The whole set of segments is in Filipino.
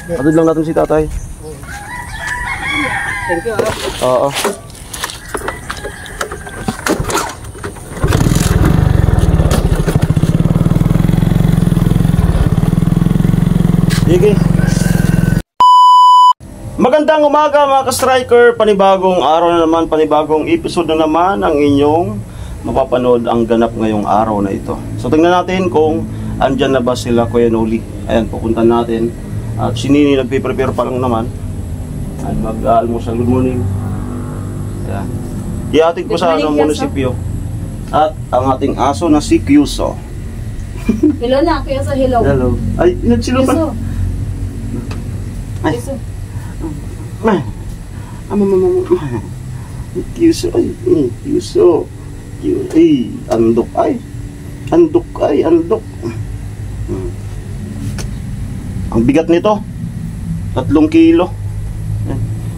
Atid lang natin si tatay. Thank you. Oo. Sige. Magandang umaga mga ka-striker, panibagong araw na naman, panibagong episode na naman ang inyong mapapanood ang ganap ngayong araw na ito. So tingnan natin kung andyan na ba sila Kuya Noli. Ayan, pupunta natin. At si Nini nagpe-prepare pa lang naman. At mag-almusal. Good morning. Ayan. Ihatid ko sa munisipyo. At ang ating aso na si Kyuso. Hello na, Kyuso, hello. Hello. Ay, nagsilo pa. Ay. Kyuso, ay, Kyuso. Ay, andok ay. Andok ay, andok. Ang bigat nito 3 kilo.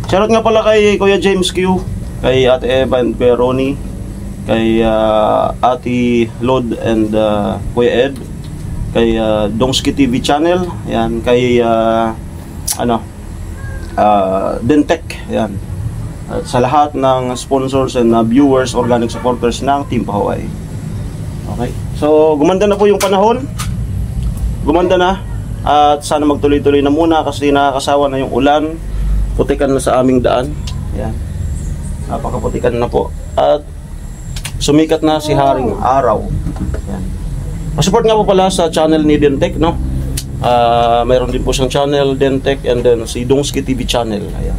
Shoutout nga pala kay Kuya James Q, kay Ate Evan, Kuya Ronnie, kay Ate Lod and Kuya Ed, kay Dongski TV channel, yan, kay Dentec, yan. At sa lahat ng sponsors and viewers, organic supporters ng Team Pahuay. Okay. So, gumanda na po yung panahon. Gumanda na. At sana magtuloy-tuloy na muna kasi nakakasawa na yung ulan. Putikan na sa aming daan. Yan. Napakaputikan na po. At sumikat na si Haring Araw. Yan. Pasupport nga po pala sa channel ni Dentec, no? Mayroon din po siyang channel, Dentec, and then si Dongski TV channel. Ayan.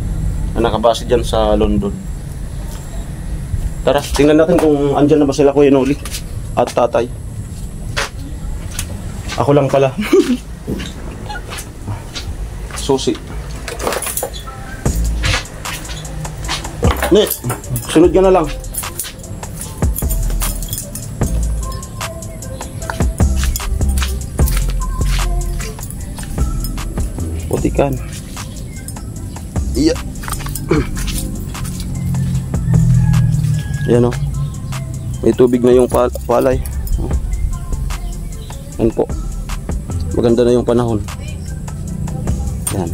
Na nakabase dyan sa London. Tara, tingnan natin kung andyan na ba sila Kuya Noli at tatay. Ako lang pala. Susi. Ne, sunod ka na lang. Putikan. Iya. Ayan o. May tubig na yung palay. Yan po. Maganda na yung panahon. Yan.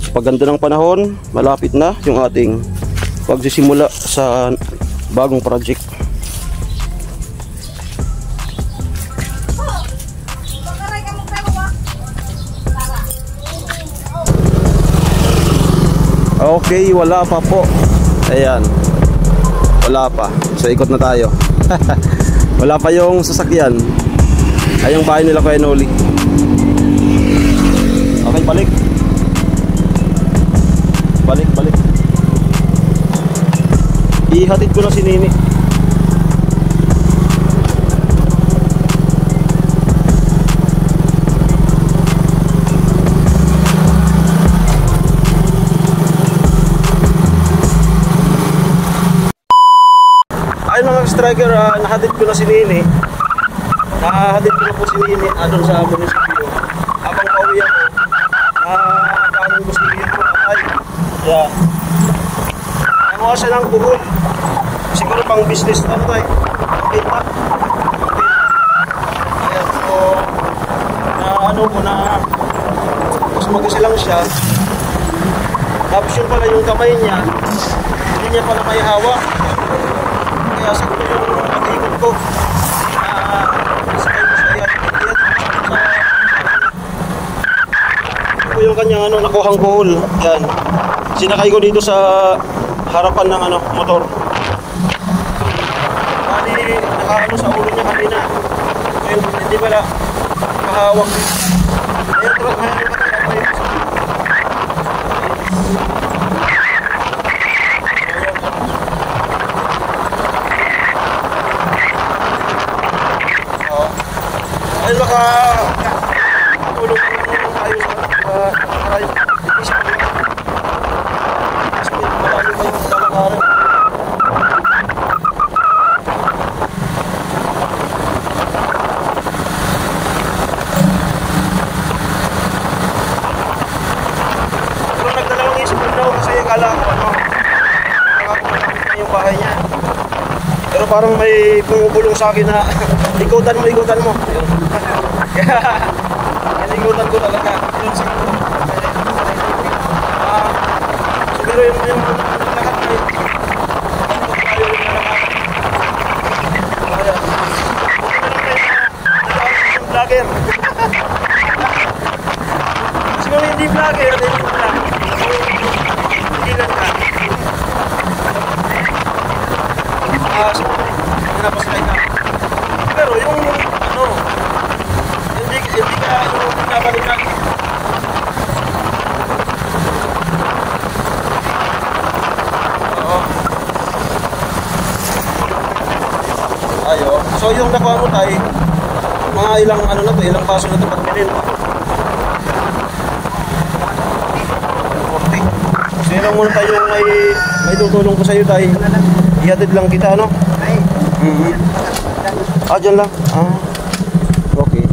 So, paganda ng panahon, malapit na yung ating pagsisimula sa bagong project. Okay, wala pa po. Ayan. Wala pa. So ikot na tayo. Wala pa yung sasakyan. Ay yung bahay nila Kuya Noli. Okay, balik. Balik. Ihatid ko na si Nini. Ayun mga striker, nahatid ko na si Nini. Nahatid ko na po si Nini doon sa munisipyo. Habang pauwi ako, kaanong gusto ko po ay. Yeah. Nakuha siya ng buhol. Siguro pang business na tayo. Okay na. Ayan, so mas mag-isa lang siya. Tapos yun pala yung kamay niya, hindi niya pala may hawak. Kaya siguro yung pag-ikot ko, sakay ko siya yan. Ito yung kanyang nakuhang buhol. Yan. Sinakay ko dito sa harapan ng motor. Bali, nakaano sa ulo niya kanina. Ngayon, hindi pala kahawak. Ayan, truck na yung ay baka tulong ko lang tayo sa ayos. Marami kayong kalakaran. Pero nagdalawang isip lang daw kasi akala ko nakakulang na yung bahay niya. Pero parang may pumubulong sa akin na ikutan mo. Kaya naligutan ko talaga. Yun siguro. Yung hindi vlogger, hindi vlog. Hindi lang ka. So, pinapaslay na. Pero yung, ano, hindi ka yung pinabalikan. Oo. Ayo. So, yung nakuha mo tayo, mga ilang, ano na to, ilang paso na ito pagpilin. Okay. Sino muna tayo yung may tutulong ko sa iyo tayo. Ihatid lang kita, ano? Dyan lang. Okay.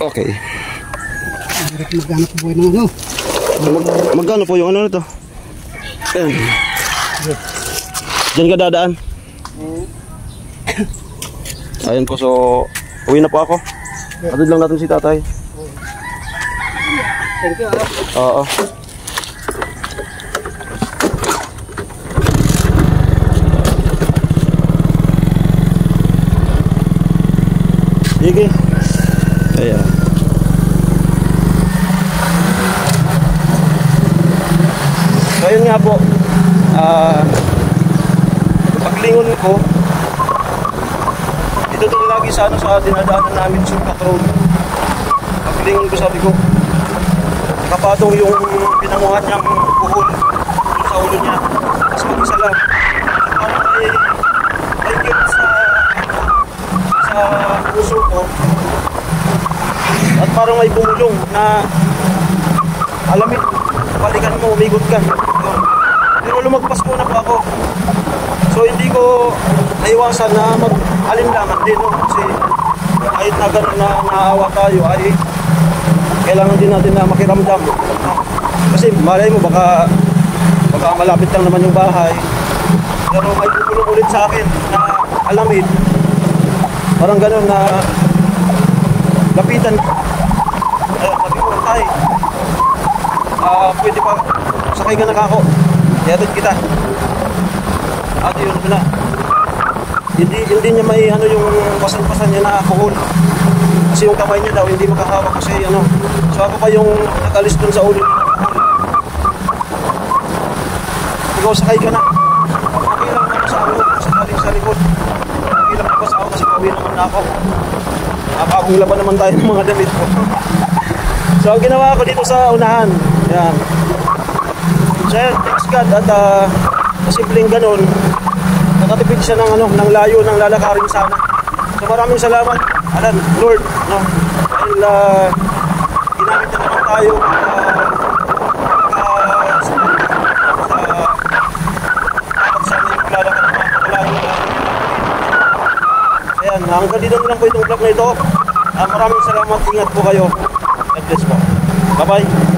Okay. Magkano po buhay ng ano? Magkano po yung ano na to? Diyan ka dadaan. Ayun po, so uwi na po ako. Atid lang natin si tatay. Thank you. Oo. Sige. Ayan. So ayun nga po. Paglingon ko, dito din lagi sa dinadaanan namin sa patrol. Paglingon ko, sabi ko, nakapatong yung pinanguhan niyang buhol sa ulo niya. Tapos mag-isa lang. Parang may guilt sa puso ko. At parang may bumulong na alamit, balikan mo, umigot ka. Pero lumagpas ko na pa ako. So hindi ko naiwasan na mag-alinlangan din, no? Kasi kahit na gano'n na naawa tayo ay kailangan din natin na makiramdam, no? Kasi malay mo baka malapit lang naman yung bahay, pero may bubulong ulit sa akin na alamid, parang gano'n na lapitan. Sabi ko, tay, pwede pa sakay ka na kako, ihatid kita. At yun na, hindi niya may ano yung pasan-pasan niya na alcohol. Kasi yung kamay niya daw hindi makahawak kasi ano. So ako pa yung nakalis dun sa ulo niya. Ikaw sakay ka na. Okay lang ako sa ulo, sakaling sa likod. Okay lang ako sa ako kasi pauwi naman na ako. Nakakagula pa naman tayo ng mga damit ko. So ang ginawa ko dito sa unahan, yan. Sir, thanks God at simpleng ganun, nakatipid siya ng layo ng lalakarin sana. So maraming salamat, Alan, Lord, no? Dahil ginamit na naman tayo sana yung lalakad ng mga kapalayo na. Ayan, hanggang dito lang po itong vlog na ito. Maraming salamat, ingat po kayo. God bless po. Bye-bye.